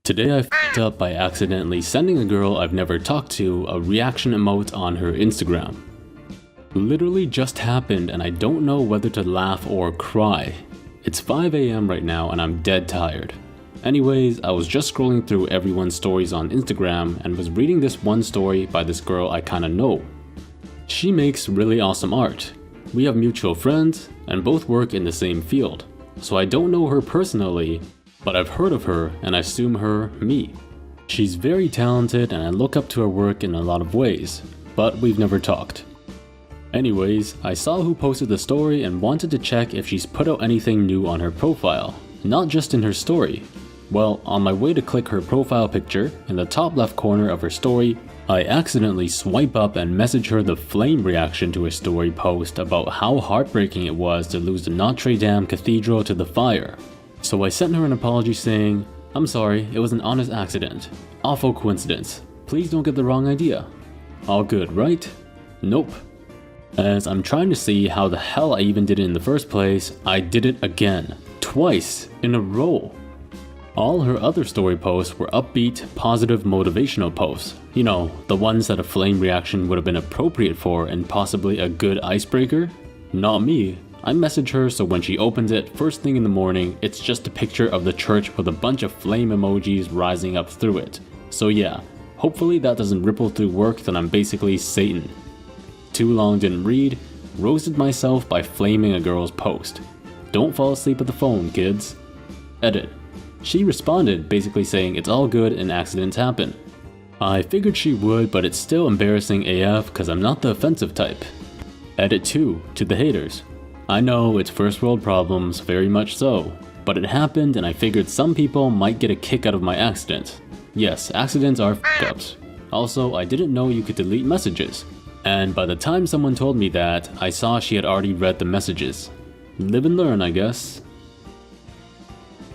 Today I f***ed up by accidentally sending a girl I've never talked to a reaction emote on her Instagram. Literally just happened and I don't know whether to laugh or cry. It's 5 AM right now and I'm dead tired. Anyways, I was just scrolling through everyone's stories on Instagram and was reading this one story by this girl I kinda know. She makes really awesome art. We have mutual friends and both work in the same field. So I don't know her personally, but I've heard of her and I assume her me. She's very talented and I look up to her work in a lot of ways, but we've never talked. Anyways, I saw who posted the story and wanted to check if she's put out anything new on her profile, not just in her story. Well, on my way to click her profile picture, in the top left corner of her story, I accidentally swipe up and message her the flame reaction to her story post about how heartbreaking it was to lose the Notre Dame Cathedral to the fire. So I sent her an apology saying, "I'm sorry, it was an honest accident. Awful coincidence. Please don't get the wrong idea." All good, right? Nope. As I'm trying to see how the hell I even did it in the first place, I did it again. Twice in a row. All her other story posts were upbeat, positive, motivational posts. You know, the ones that a flame reaction would have been appropriate for and possibly a good icebreaker. Not me. I message her so when she opens it first thing in the morning, it's just a picture of the church with a bunch of flame emojis rising up through it. So yeah, hopefully that doesn't ripple through work that I'm basically Satan. Too long didn't read, roasted myself by flaming a girl's post. Don't fall asleep at the phone, kids. Edit. She responded basically saying it's all good and accidents happen. I figured she would, but it's still embarrassing AF cause I'm not the offensive type. Edit 2 to the haters. I know it's first world problems, very much so, but it happened and I figured some people might get a kick out of my accident. Yes, accidents are f***ups. Also, I didn't know you could delete messages. And by the time someone told me that, I saw she had already read the messages. Live and learn, I guess.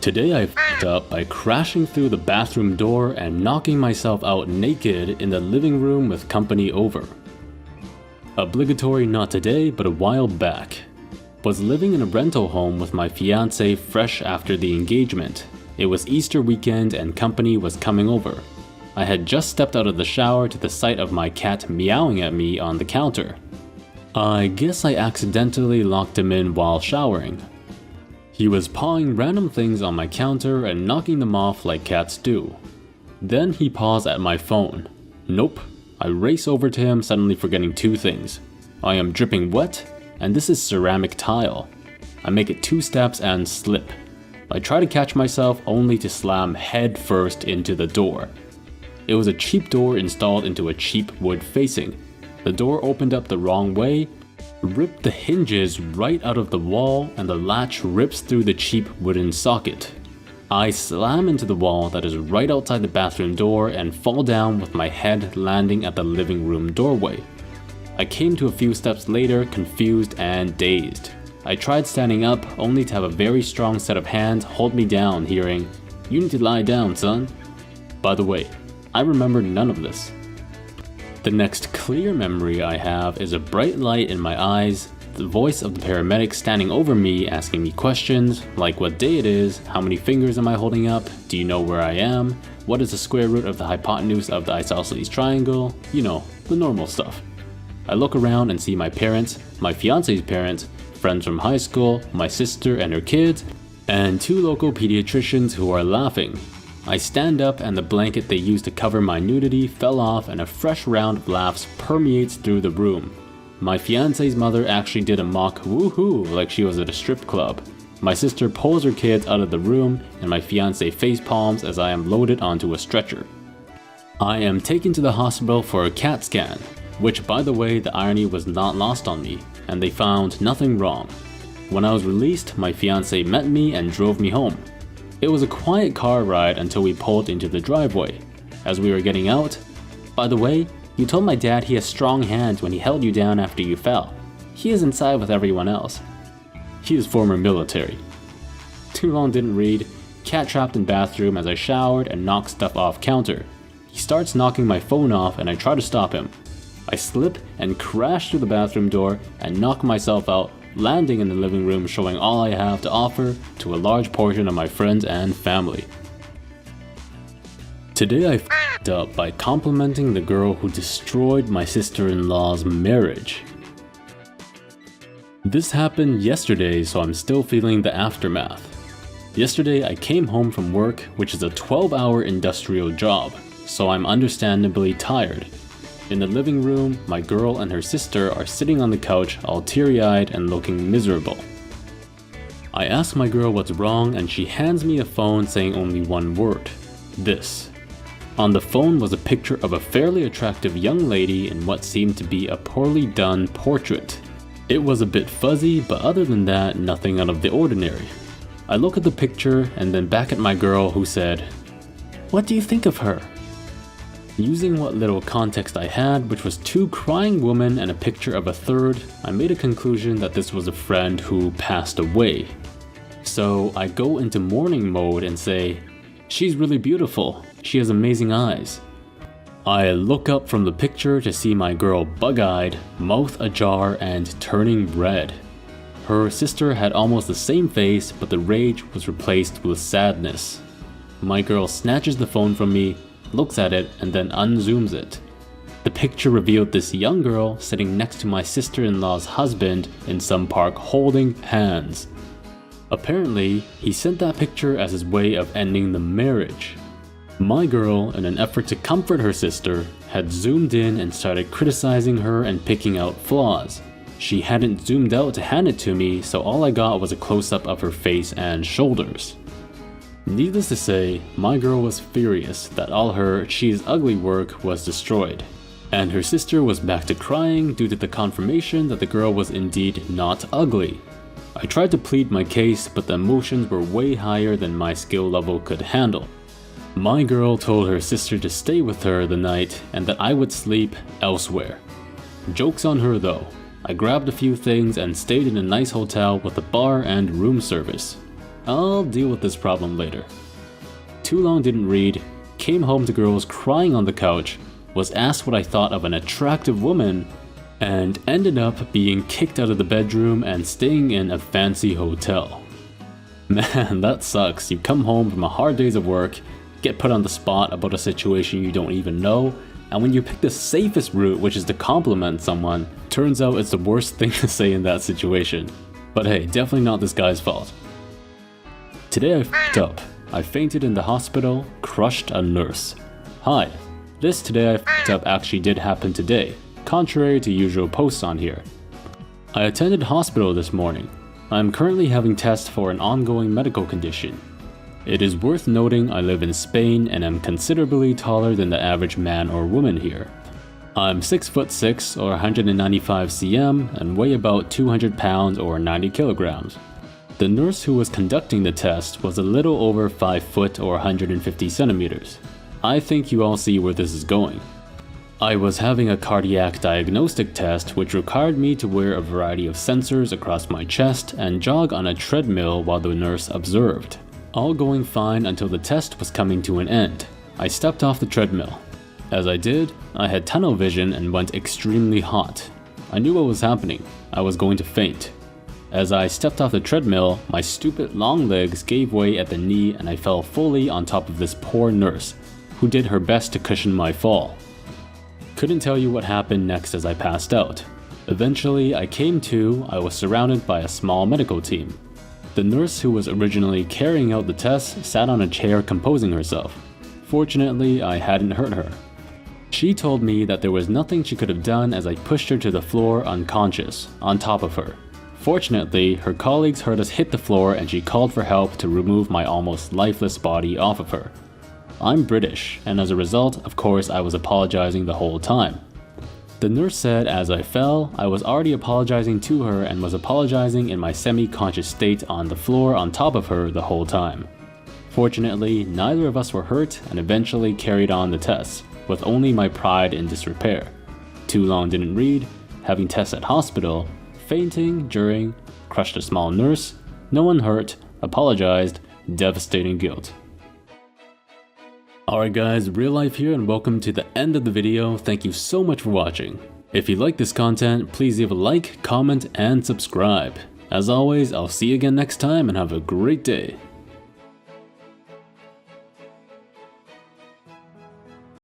Today I f***ed up by crashing through the bathroom door and knocking myself out naked in the living room with company over. Obligatory not today, but a while back. Was living in a rental home with my fiance fresh after the engagement. It was Easter weekend and company was coming over. I had just stepped out of the shower to the sight of my cat meowing at me on the counter. I guess I accidentally locked him in while showering. He was pawing random things on my counter and knocking them off like cats do. Then he paws at my phone. Nope. I race over to him, suddenly forgetting two things. I am dripping wet, and this is ceramic tile. I make it 2 steps and slip. I try to catch myself only to slam head first into the door. It was a cheap door installed into a cheap wood facing. The door opened up the wrong way, ripped the hinges right out of the wall, and the latch rips through the cheap wooden socket. I slam into the wall that is right outside the bathroom door and fall down with my head landing at the living room doorway. I came to a few steps later, confused and dazed. I tried standing up, only to have a very strong set of hands hold me down, hearing, "You need to lie down, son." By the way, I remember none of this. The next clear memory I have is a bright light in my eyes, the voice of the paramedic standing over me asking me questions, like what day it is, how many fingers am I holding up, do you know where I am, what is the square root of the hypotenuse of the isosceles triangle, you know, the normal stuff. I look around and see my parents, my fiance's parents, friends from high school, my sister and her kids, and 2 local pediatricians who are laughing. I stand up and the blanket they used to cover my nudity fell off and a fresh round of laughs permeates through the room. My fiance's mother actually did a mock woohoo like she was at a strip club. My sister pulls her kids out of the room and my fiance face palms as I am loaded onto a stretcher. I am taken to the hospital for a CAT scan, which by the way the irony was not lost on me, and they found nothing wrong. When I was released, my fiance met me and drove me home. It was a quiet car ride until we pulled into the driveway. As we were getting out, "By the way, you told my dad he has strong hands when he held you down after you fell. He is inside with everyone else." He is former military. Too long didn't read, cat trapped in bathroom as I showered and knocked stuff off counter. He starts knocking my phone off and I try to stop him. I slip and crash through the bathroom door and knock myself out, landing in the living room showing all I have to offer to a large portion of my friends and family. Today I f***ed up by complimenting the girl who destroyed my sister-in-law's marriage. This happened yesterday, so I'm still feeling the aftermath. Yesterday I came home from work, which is a 12-hour industrial job, so I'm understandably tired. In the living room, my girl and her sister are sitting on the couch all teary-eyed and looking miserable. I ask my girl what's wrong and she hands me a phone saying only one word: this. On the phone was a picture of a fairly attractive young lady in what seemed to be a poorly done portrait. It was a bit fuzzy, but other than that, nothing out of the ordinary. I look at the picture and then back at my girl, who said, "What do you think of her?" Using what little context I had, which was 2 crying women and a picture of a third, I made a conclusion that this was a friend who passed away. So I go into mourning mode and say, "She's really beautiful. She has amazing eyes." I look up from the picture to see my girl bug-eyed, mouth ajar, and turning red. Her sister had almost the same face, but the rage was replaced with sadness. My girl snatches the phone from me, looks at it, and then unzooms it. The picture revealed this young girl sitting next to my sister-in-law's husband in some park holding hands. Apparently, he sent that picture as his way of ending the marriage. My girl, in an effort to comfort her sister, had zoomed in and started criticizing her and picking out flaws. She hadn't zoomed out to hand it to me, so all I got was a close-up of her face and shoulders. Needless to say, my girl was furious that all her "she's ugly" work was destroyed, and her sister was back to crying due to the confirmation that the girl was indeed not ugly. I tried to plead my case, but the emotions were way higher than my skill level could handle. My girl told her sister to stay with her the night and that I would sleep elsewhere. Joke's on her though. I grabbed a few things and stayed in a nice hotel with a bar and room service. I'll deal with this problem later. Too long didn't read, came home to girls crying on the couch, was asked what I thought of an attractive woman, and ended up being kicked out of the bedroom and staying in a fancy hotel. Man, that sucks. You come home from a hard days of work, get put on the spot about a situation you don't even know, and when you pick the safest route, which is to compliment someone, turns out it's the worst thing to say in that situation. But hey, definitely not this guy's fault. Today I f***ed up. I fainted in the hospital, crushed a nurse. Hi, this Today I f***ed up actually did happen today, contrary to usual posts on here. I attended hospital this morning. I am currently having tests for an ongoing medical condition. It is worth noting I live in Spain and am considerably taller than the average man or woman here. I'm 6'6" or 195 cm and weigh about 200 pounds or 90 kilograms. The nurse who was conducting the test was a little over 5 foot or 150 centimeters. I think you all see where this is going. I was having a cardiac diagnostic test which required me to wear a variety of sensors across my chest and jog on a treadmill while the nurse observed. All going fine until the test was coming to an end. I stepped off the treadmill. As I did, I had tunnel vision and went extremely hot. I knew what was happening. I was going to faint. As I stepped off the treadmill, my stupid long legs gave way at the knee and I fell fully on top of this poor nurse, who did her best to cushion my fall. Couldn't tell you what happened next as I passed out. Eventually, I came to. I was surrounded by a small medical team. The nurse who was originally carrying out the test sat on a chair composing herself. Fortunately, I hadn't hurt her. She told me that there was nothing she could have done as I pushed her to the floor unconscious, on top of her. Fortunately, her colleagues heard us hit the floor and she called for help to remove my almost lifeless body off of her. I'm British, and as a result, of course, I was apologizing the whole time. The nurse said as I fell, I was already apologizing to her and was apologizing in my semi-conscious state on the floor on top of her the whole time. Fortunately, neither of us were hurt and eventually carried on the tests, with only my pride in disrepair. Too long didn't read, having tests at hospital, fainting during, crushed a small nurse, no one hurt, apologized, devastating guilt. Alright guys, real life here and welcome to the end of the video. Thank you so much for watching. If you like this content, please leave a like, comment, and subscribe. As always, I'll see you again next time and have a great day.